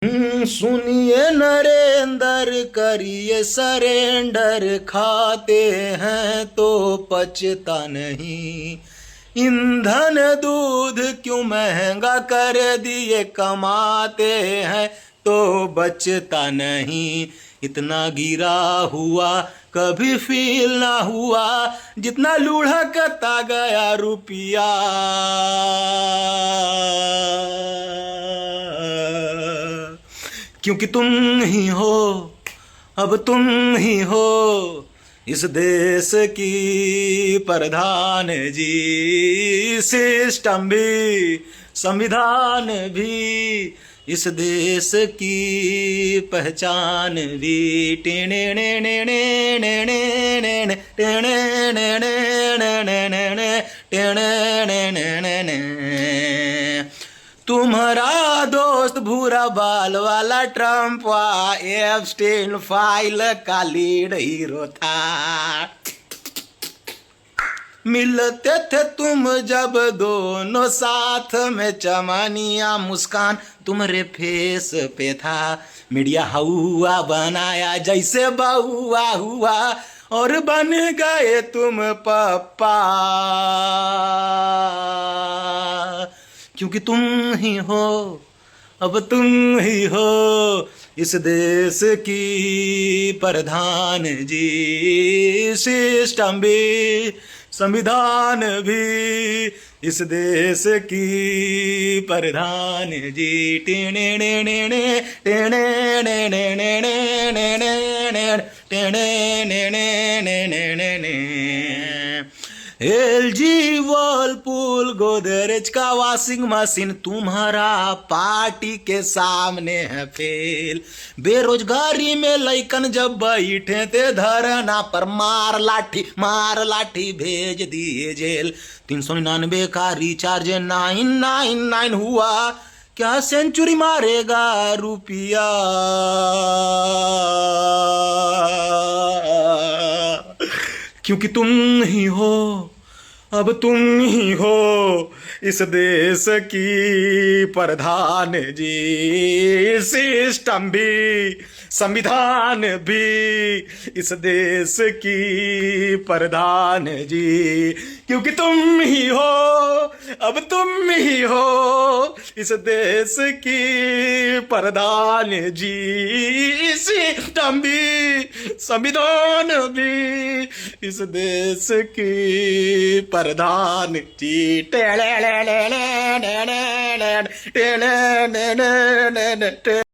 सुनिए नरेंद्र, करिए सरेंडर, खाते हैं तो पचता नहीं। ईंधन दूध क्यों महंगा कर दिए, कमाते हैं तो बचता नहीं। इतना गिरा हुआ कभी फील ना हुआ, जितना लुढ़कता गया रुपया। क्योंकि तुम ही हो, अब तुम ही हो इस देश की प्रधान जी। सिस्टम भी, संविधान भी, इस देश की पहचान भी। टेने ने ने ने ने ने ने ने टेने ने ने ने ने ने ने टेने ने ने ने ने। तुम्हारा दोस्त भूरा बाल वाला ट्रम्प एप्स्टीन फाइल का लीड हीरो था। मिलते थे तुम जब दोनों साथ में, चमनिया मुस्कान तुम्हारे फेस पे था। मीडिया हुआ बनाया जैसे बहुआ हुआ, और बन गए तुम पप्पा। क्योंकि तुम ही हो, अब तुम ही हो इस देश की प्रधान जी। सिस्टम भी, संविधान भी, इस देश की प्रधान जी। टेने ने ने ने टेने ने ने ने ने ने ने ने टेने ने ने ने ने ने ने। एलजी, वर्लपूल, गोदरेज का वॉशिंग मशीन तुम्हारा पार्टी के सामने है फेल। बेरोजगारी में लइकन जब बैठे थे धरना पर, मार लाठी भेज दिए जेल। 399 का रिचार्ज 999 हुआ, क्या सेंचुरी मारेगा रुपया। क्योंकि तुम ही हो, अब तुम ही हो इस देश की प्रधान जी। सिस्टम भी, संविधान भी, इस देश की प्रधान जी। क्योंकि तुम ही हो, अब तुम ही हो इस देश की प्रधान जी। सिस्टम भी, संविधान भी, इस देश की प्रधान जी। टेले ले ले ले ले ले ले ले ले ले ले ले।